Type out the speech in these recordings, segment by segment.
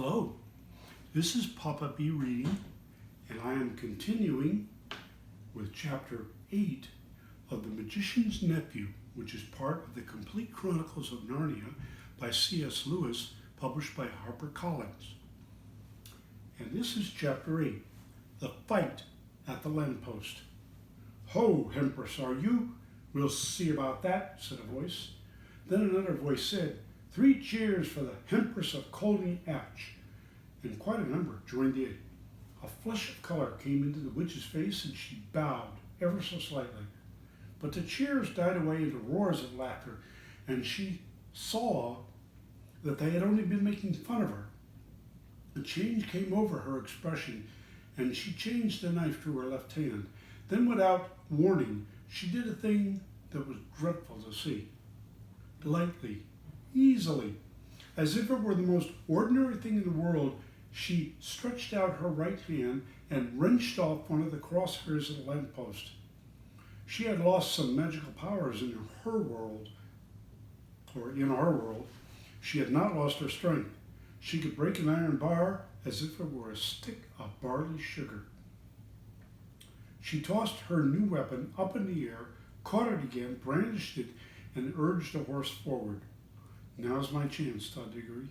Hello, this is Papa B reading, and I am continuing with Chapter 8 of The Magicians Nephew, which is part of the Complete Chronicles of Narnia by C.S. Lewis, published by HarperCollins. And this is Chapter 8, The Fight at the Lamppost. "Ho, Empress, are you? We'll see about that," said a voice. Then another voice said, "3 cheers for the Empress of Colney Atch," and quite a number joined in. A flush of color came into the witch's face, and she bowed ever so slightly. But the cheers died away into roars of laughter, and she saw that they had only been making fun of her. A change came over her expression, and she changed the knife to her left hand. Then, without warning, she did a thing that was dreadful to see. Lightly, easily, as if it were the most ordinary thing in the world, she stretched out her right hand and wrenched off one of the crosshairs of the lamppost. She had lost some magical powers in her world, or in our world. She had not lost her strength. She could break an iron bar as if it were a stick of barley sugar. She tossed her new weapon up in the air, caught it again, brandished it, and urged the horse forward. "Now's my chance," thought Diggory.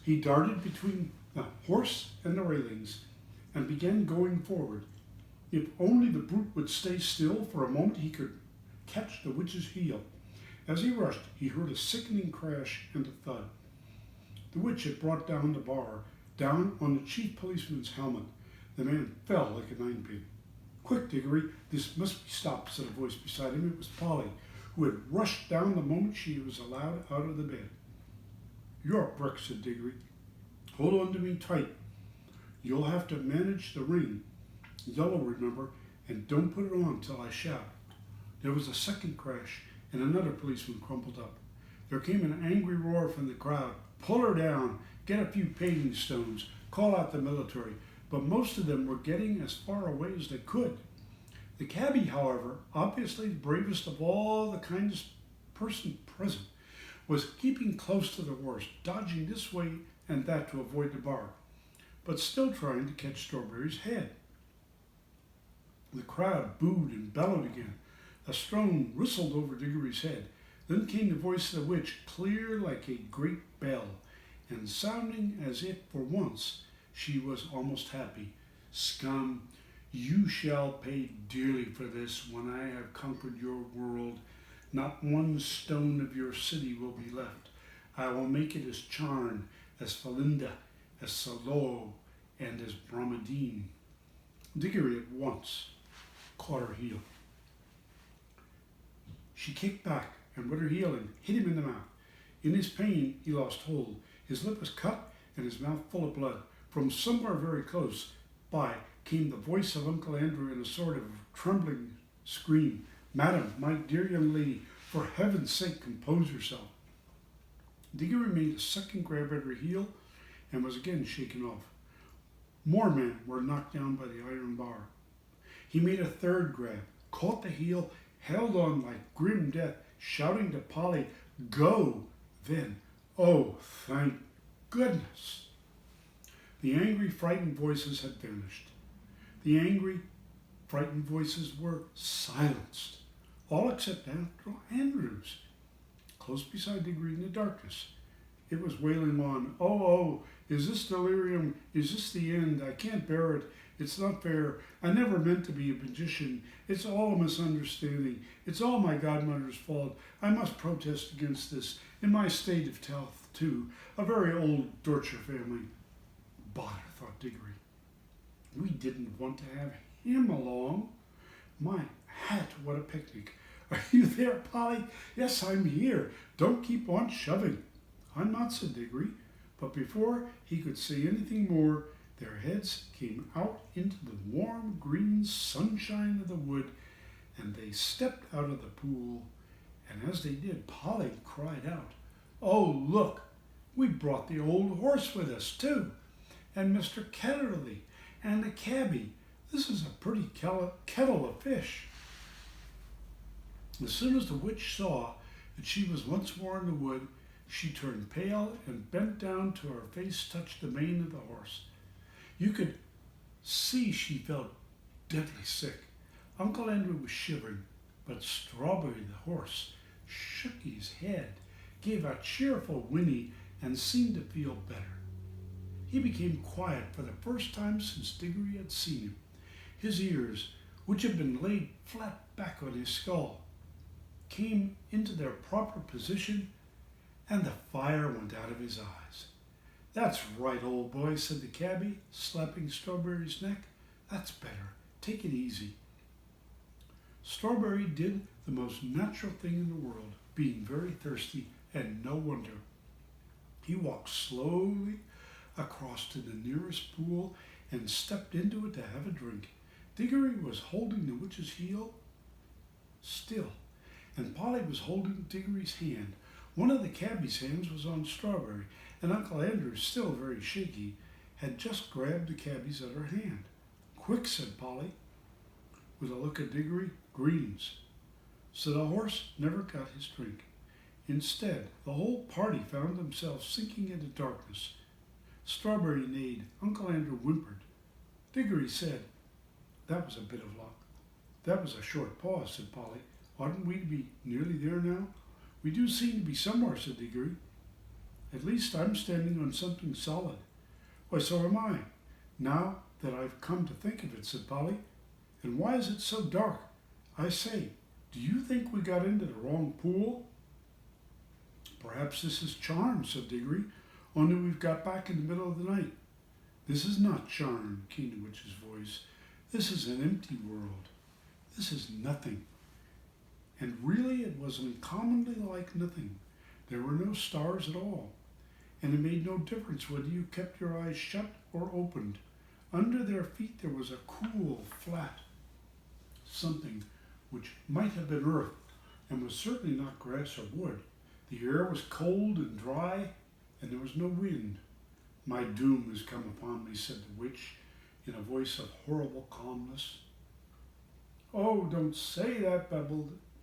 He darted between the horse and the railings and began going forward. If only the brute would stay still for a moment, he could catch the witch's heel. As he rushed, he heard a sickening crash and a thud. The witch had brought down the bar, down on the chief policeman's helmet. The man fell like a ninepin. "Quick, Diggory, this must be stopped," said a voice beside him. It was Polly, who had rushed down the moment she was allowed out of the bed. "You're a brick," said Diggory. "Hold on to me tight. You'll have to manage the ring. Yellow, remember, and don't put it on till I shout." There was a second crash, and another policeman crumpled up. There came an angry roar from the crowd. "Pull her down, get a few paving stones, call out the military," but most of them were getting as far away as they could. The cabbie, however, obviously the bravest of all the kindest person present, was keeping close to the horse, dodging this way and that to avoid the bar, but still trying to catch Strawberry's head. The crowd booed and bellowed again. A stone whistled over Diggory's head. Then came the voice of the witch, clear like a great bell, and sounding as if for once she was almost happy. "Scum, you shall pay dearly for this when I have conquered your world. Not one stone of your city will be left. I will make it as charmed as Felinda, as Salo, and as Bromadine." Diggory at once caught her heel. She kicked back, and with her heel hit him in the mouth. In his pain, he lost hold. His lip was cut, and his mouth full of blood. From somewhere very close by came the voice of Uncle Andrew in a sort of trembling scream. "Madam, my dear young lady, for heaven's sake, compose yourself." Diggory made a second grab at her heel and was again shaken off. More men were knocked down by the iron bar. He made a third grab, caught the heel, held on like grim death, shouting to Polly, "Go!" Then, "Oh, thank goodness!" The angry, frightened voices had vanished. The angry, frightened voices were silenced, all except Uncle Andrew's, close beside Diggory in the darkness. It was wailing on, oh, is this delirium? Is this the end? I can't bear it. It's not fair. I never meant to be a magician. It's all a misunderstanding. It's all my godmother's fault. I must protest against this. In my state of health, too. A very old Dorcher family. Bother, thought Diggory. We didn't want to have him along. My hat, what a picnic. "Are you there, Polly?" "Yes, I'm here. Don't keep on shoving." "I'm not," said Diggory. But before he could say anything more, their heads came out into the warm green sunshine of the wood, and they stepped out of the pool. And as they did, Polly cried out, "Oh, look, we brought the old horse with us, too, and Mr. Ketterly, and the cabbie. This is a pretty kettle of fish." As soon as the witch saw that she was once more in the wood, She turned pale and bent down till her face touched the mane of the horse. You could see she felt deadly sick. Uncle Andrew was shivering, but Strawberry the horse shook his head, gave a cheerful whinny, and seemed to feel better. He became quiet for the first time since Diggory had seen him. His ears, which had been laid flat back on his skull, came into their proper position, and the fire went out of his eyes. "That's right, old boy," said the cabbie, slapping Strawberry's neck. "That's better. Take it easy." Strawberry did the most natural thing in the world, being very thirsty, and no wonder. He walked slowly across to the nearest pool and stepped into it to have a drink. Diggory was holding the witch's heel still, and Polly was holding Diggory's hand. One of the cabbie's hands was on Strawberry, and Uncle Andrew, still very shaky, had just grabbed the cabbie's other hand. "Quick," said Polly, with a look at Diggory. "Greens." So the horse never got his drink. Instead, the whole party found themselves sinking into darkness. Strawberry neighed. Uncle Andrew whimpered. Diggory said, "That was a bit of luck." "That was a short pause," said Polly. "Oughtn't we to be nearly there now?" "We do seem to be somewhere," said Diggory. "At least I'm standing on something solid." "Why, so am I, now that I've come to think of it," said Polly. "And why is it so dark? I say, do you think we got into the wrong pool?" "Perhaps this is charmed," said Diggory, "only we've got back in the middle of the night." "This is not charmed," came the witch's voice. "This is an empty world. This is nothing." And really it was uncommonly like nothing. There were no stars at all, and it made no difference whether you kept your eyes shut or opened. Under their feet there was a cool, flat something which might have been earth, and was certainly not grass or wood. The air was cold and dry, and there was no wind. "My doom has come upon me," said the witch, in a voice of horrible calmness. "Oh, don't say that,"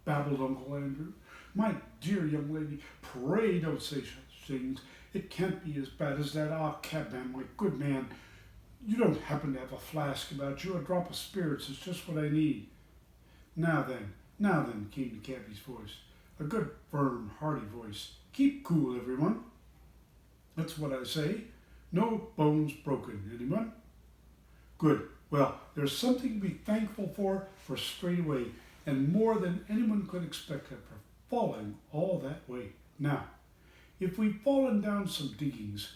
babbled Uncle Andrew. "My dear young lady, pray don't say such things. It can't be as bad as that. Ah, cabman, my good man, you don't happen to have a flask about you? A drop of spirits is just what I need." Now then, came the cabbie's voice. A good, firm, hearty voice. "Keep cool, everyone. That's what I say. No bones broken. Anyone?" "Good. Well, there's something to be thankful for straight away, and more than anyone could expect after falling all that way. Now, if we've fallen down some diggings,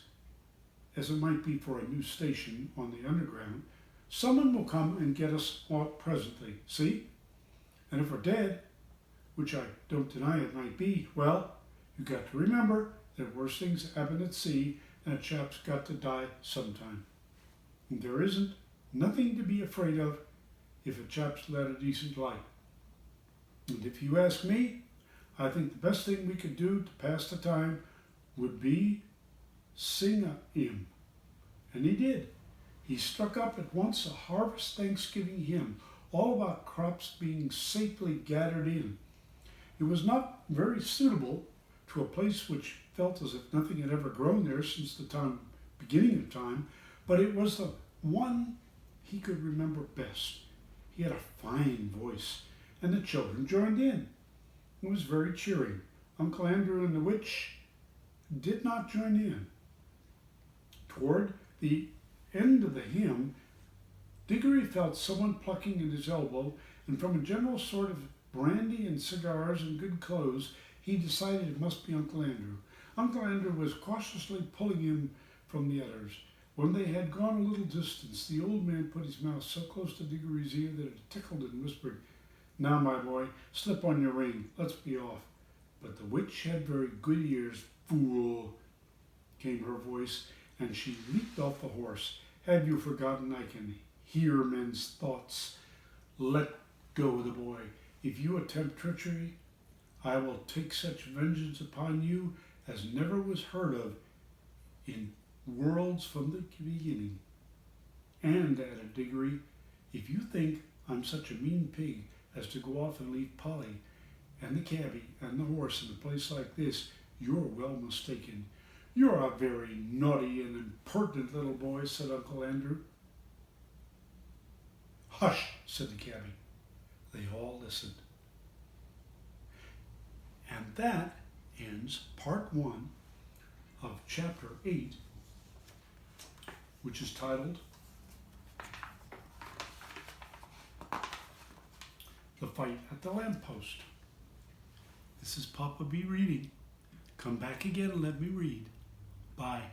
as it might be for a new station on the underground, someone will come and get us out presently, see? And if we're dead, which I don't deny it might be, well, you got to remember that worse things happen at sea, and a chap's got to die sometime. And there isn't nothing to be afraid of if a chap's led a decent life. And if you ask me, I think the best thing we could do to pass the time would be sing a hymn." And he did. He struck up at once a harvest Thanksgiving hymn, all about crops being safely gathered in. It was not very suitable to a place which felt as if nothing had ever grown there since the beginning of time, but it was the one he could remember best. He had a fine voice, and the children joined in. It was very cheering. Uncle Andrew and the witch did not join in. Toward the end of the hymn, Diggory felt someone plucking at his elbow, and from a general sort of brandy and cigars and good clothes, he decided it must be Uncle Andrew. Uncle Andrew was cautiously pulling him from the others. When they had gone a little distance, the old man put his mouth so close to Diggory's ear that it tickled and whispered, "Now, my boy, slip on your ring. Let's be off." But the witch had very good ears. "Fool," came her voice, and she leaped off the horse. "Have you forgotten I can hear men's thoughts? Let go the boy. If you attempt treachery, I will take such vengeance upon you as never was heard of in worlds from the beginning." "And," added Diggory, "if you think I'm such a mean pig as to go off and leave Polly and the cabbie and the horse in a place like this, "You're well mistaken. You're a very naughty and impertinent little boy," said Uncle Andrew. "Hush," said the cabbie. They all listened. And that ends part 1 of chapter 8, which is titled The Fight at the Lamppost. This is Papa B reading. Come back again and let me read. Bye.